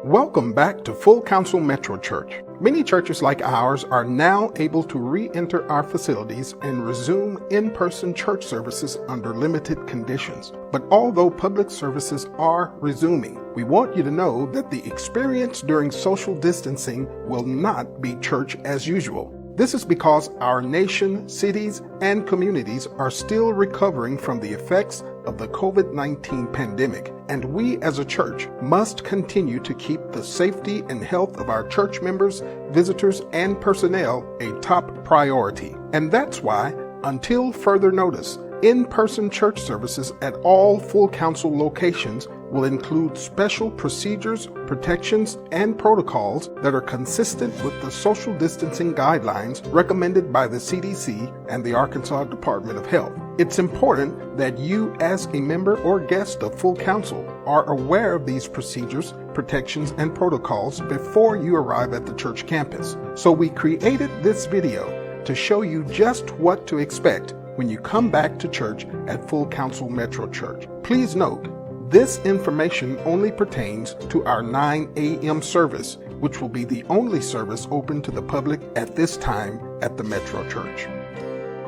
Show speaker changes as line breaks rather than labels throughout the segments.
Welcome back to Full Counsel Metro Church. Many churches like ours are now able to re-enter our facilities and resume in-person church services under limited conditions. But although public services are resuming, we want you to know that the experience during social distancing will not be church as usual. This is because our nation, cities, and communities are still recovering from the effects of the COVID-19 pandemic, and we as a church must continue to keep the safety and health of our church members, visitors, and personnel a top priority. And that's why, until further notice, in-person church services at all Full Counsel locations will include special procedures, protections, and protocols that are consistent with the social distancing guidelines recommended by the CDC and the Arkansas Department of Health. It's important that you, as a member or guest of Full Counsel, are aware of these procedures, protections, and protocols before you arrive at the church campus. So we created this video to show you just what to expect when you come back to church at Full Counsel Metro Church. Please note, this information only pertains to our 9 a.m. service, which will be the only service open to the public at this time at the Metro Church.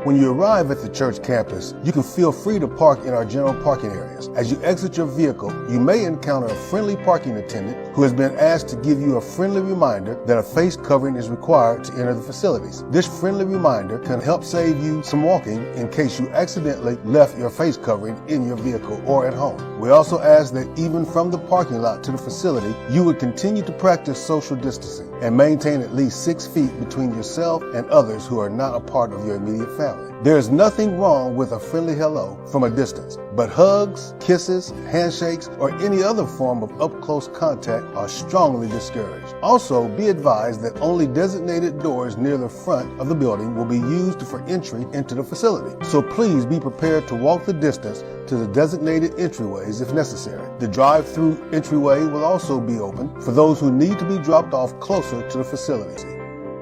When you arrive at the church campus, you can feel free to park in our general parking areas. As you exit your vehicle, you may encounter a friendly parking attendant who has been asked to give you a friendly reminder that a face covering is required to enter the facilities. This friendly reminder can help save you some walking in case you accidentally left your face covering in your vehicle or at home. We also ask that even from the parking lot to the facility, you would continue to practice social distancing and maintain at least 6 feet between yourself and others who are not a part of your immediate family. There is nothing wrong with a friendly hello from a distance, but hugs, kisses, handshakes, or any other form of up-close contact are strongly discouraged. Also, be advised that only designated doors near the front of the building will be used for entry into the facility. So please be prepared to walk the distance to the designated entryways if necessary. The drive-through entryway will also be open for those who need to be dropped off closer to the facility.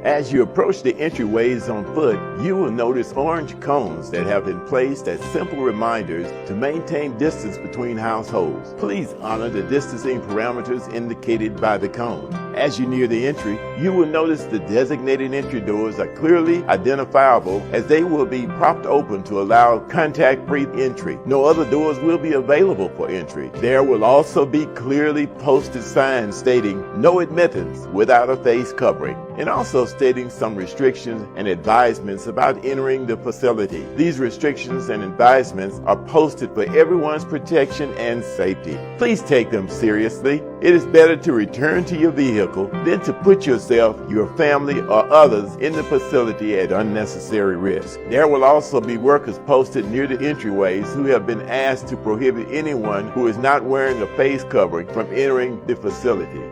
As you approach the entryways on foot, you will notice orange cones that have been placed as simple reminders to maintain distance between households. Please honor the distancing parameters indicated by the cone. As you near the entry, you will notice the designated entry doors are clearly identifiable as they will be propped open to allow contact-free entry. No other doors will be available for entry. There will also be clearly posted signs stating no admittance without a face covering, and also stating some restrictions and advisements about entering the facility. These restrictions and advisements are posted for everyone's protection and safety. Please take them seriously. It is better to return to your vehicle than to put yourself, your family, or others in the facility at unnecessary risk. There will also be workers posted near the entryways who have been asked to prohibit anyone who is not wearing a face covering from entering the facility.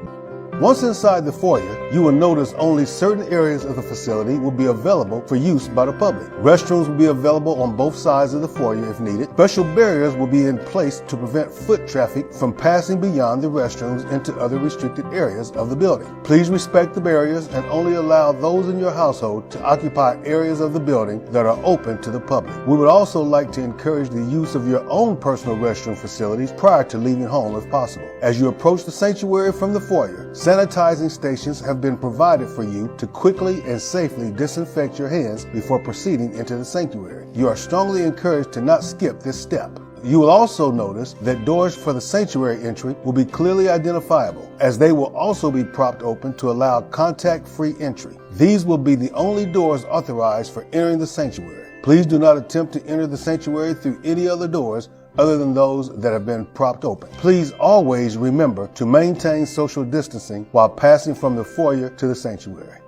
Once inside the foyer, you will notice only certain areas of the facility will be available for use by the public. Restrooms will be available on both sides of the foyer if needed. Special barriers will be in place to prevent foot traffic from passing beyond the restrooms into other restricted areas of the building. Please respect the barriers and only allow those in your household to occupy areas of the building that are open to the public. We would also like to encourage the use of your own personal restroom facilities prior to leaving home if possible. As you approach the sanctuary from the foyer, sanitizing stations have been provided for you to quickly and safely disinfect your hands before proceeding into the sanctuary. You are strongly encouraged to not skip this step. You will also notice that doors for the sanctuary entry will be clearly identifiable, as they will also be propped open to allow contact-free entry. These will be the only doors authorized for entering the sanctuary. Please do not attempt to enter the sanctuary through any other doors other than those that have been propped open. Please always remember to maintain social distancing while passing from the foyer to the sanctuary.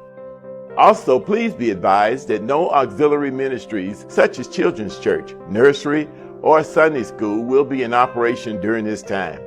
Also, please be advised that no auxiliary ministries such as Children's Church, Nursery, or Sunday School will be in operation during this time.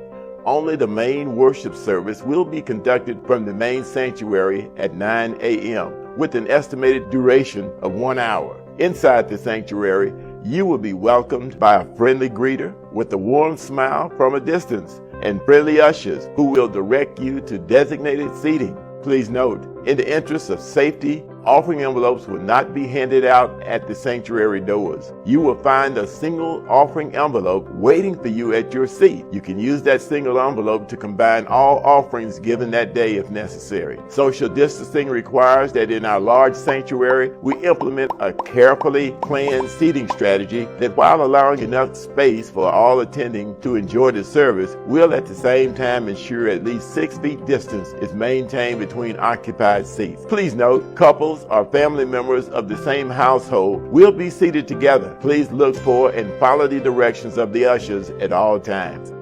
Only the main worship service will be conducted from the main sanctuary at 9 a.m. with an estimated duration of 1 hour. Inside the sanctuary, you will be welcomed by a friendly greeter with a warm smile from a distance and friendly ushers who will direct you to designated seating. Please note, in the interest of safety Offering envelopes will not be handed out at the sanctuary doors. You will find a single offering envelope waiting for you at your seat. You can use that single envelope to combine all offerings given that day if necessary. Social distancing requires that in our large sanctuary, we implement a carefully planned seating strategy that, while allowing enough space for all attending to enjoy the service, will at the same time ensure at least 6 feet distance is maintained between occupied seats. Please note, couples or family members of the same household will be seated together. Please look for and follow the directions of the ushers at all times.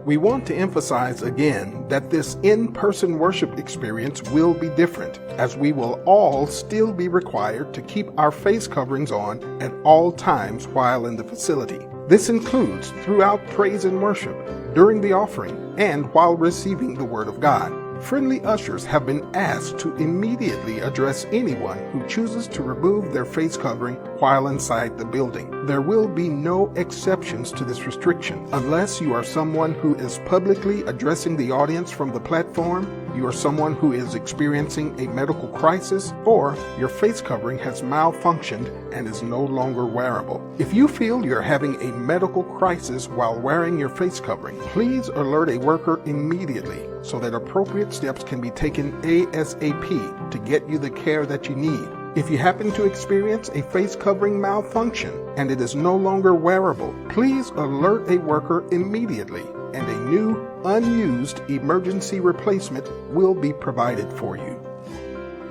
We want to emphasize again that this in-person worship experience will be different, as we will all still be required to keep our face coverings on at all times while in the facility. This includes throughout praise and worship, during the offering, and while receiving the Word of God. Friendly ushers have been asked to immediately address anyone who chooses to remove their face covering while inside the building. There will be no exceptions to this restriction unless you are someone who is publicly addressing the audience from the platform, you are someone who is experiencing a medical crisis, or your face covering has malfunctioned and is no longer wearable. If you feel you're having a medical crisis while wearing your face covering, please alert a worker immediately so that appropriate steps can be taken ASAP to get you the care that you need. If you happen to experience a face covering malfunction and it is no longer wearable, please alert a worker immediately, and a new, unused emergency replacement will be provided for you.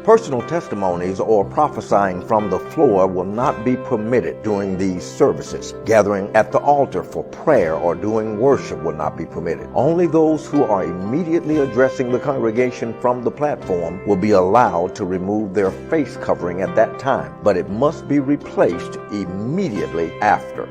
Personal testimonies or prophesying from the floor will not be permitted during these services. Gathering at the altar for prayer or doing worship will not be permitted. Only those who are immediately addressing the congregation from the platform will be allowed to remove their face covering at that time, but it must be replaced immediately after.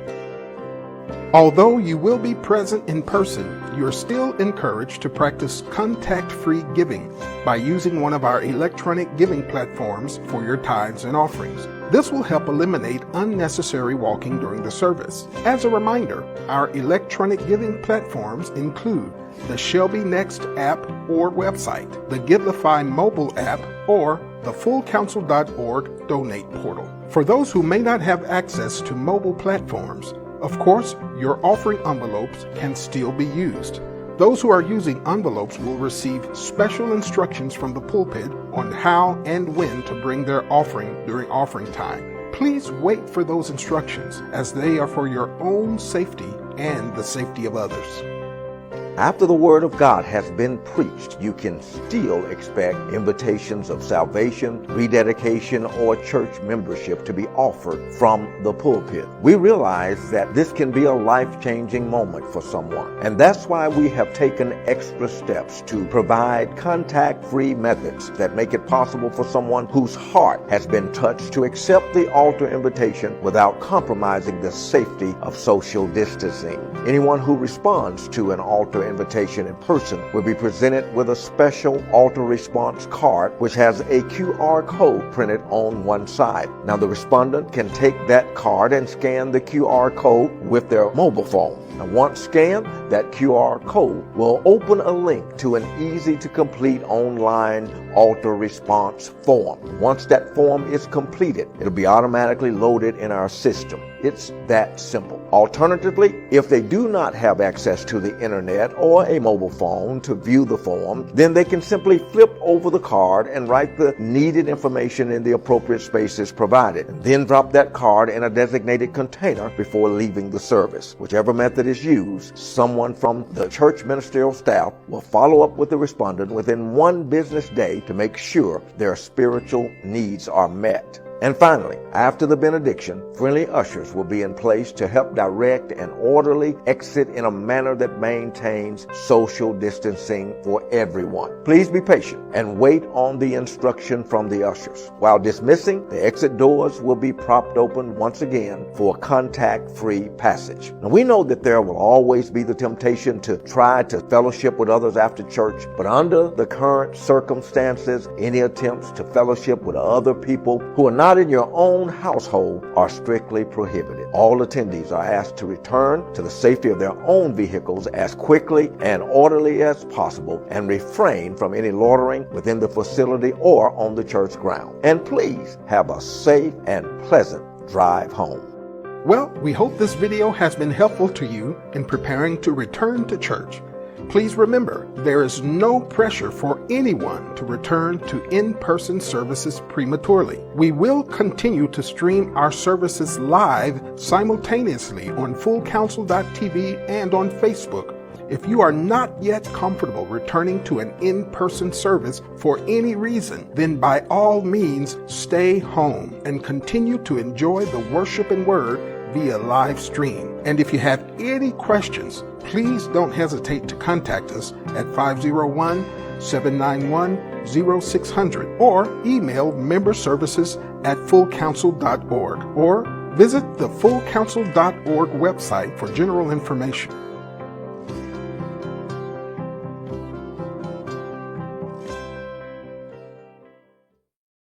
Although you will be present in person, you are still encouraged to practice contact-free giving by using one of our electronic giving platforms for your tithes and offerings. This will help eliminate unnecessary walking during the service. As a reminder, our electronic giving platforms include the Shelby Next app or website, the Givelify mobile app, or the fullcounsel.org donate portal. For those who may not have access to mobile platforms, of course, your offering envelopes can still be used. Those who are using envelopes will receive special instructions from the pulpit on how and when to bring their offering during offering time. Please wait for those instructions, as they are for your own safety and the safety of others.
After the Word of God has been preached, you can still expect invitations of salvation, rededication, or church membership to be offered from the pulpit. We realize that this can be a life-changing moment for someone, and that's why we have taken extra steps to provide contact-free methods that make it possible for someone whose heart has been touched to accept the altar invitation without compromising the safety of social distancing. Anyone who responds to an altar invitation in person will be presented with a special altar response card which has a QR code printed on one side. Now the respondent can take that card and scan the QR code with their mobile phone. Now once scanned, that QR code will open a link to an easy to complete online altar response form. Once that form is completed, it'll be automatically loaded in our system. It's that simple. Alternatively, if they do not have access to the internet or a mobile phone to view the form, then they can simply flip over the card and write the needed information in the appropriate spaces provided, and then drop that card in a designated container before leaving the service. Whichever method is used, someone from the church ministerial staff will follow up with the respondent within 1 business day to make sure their spiritual needs are met. And finally, after the benediction, friendly ushers will be in place to help direct an orderly exit in a manner that maintains social distancing for everyone. Please be patient and wait on the instruction from the ushers. While dismissing, the exit doors will be propped open once again for a contact-free passage. Now, we know that there will always be the temptation to try to fellowship with others after church, but under the current circumstances, any attempts to fellowship with other people who are not not in your own household are strictly prohibited. All attendees are asked to return to the safety of their own vehicles as quickly and orderly as possible and refrain from any loitering within the facility or on the church ground. And please have a safe and pleasant drive home.
Well, we hope this video has been helpful to you in preparing to return to church. Please remember, there is no pressure for anyone to return to in-person services prematurely. We will continue to stream our services live simultaneously on fullcounsel.tv and on Facebook. If you are not yet comfortable returning to an in-person service for any reason, then by all means stay home and continue to enjoy the worship and word via live stream. And if you have any questions, please don't hesitate to contact us at 501-791-0600 or email memberservices@fullcounsel.org or visit the fullcounsel.org website for general information.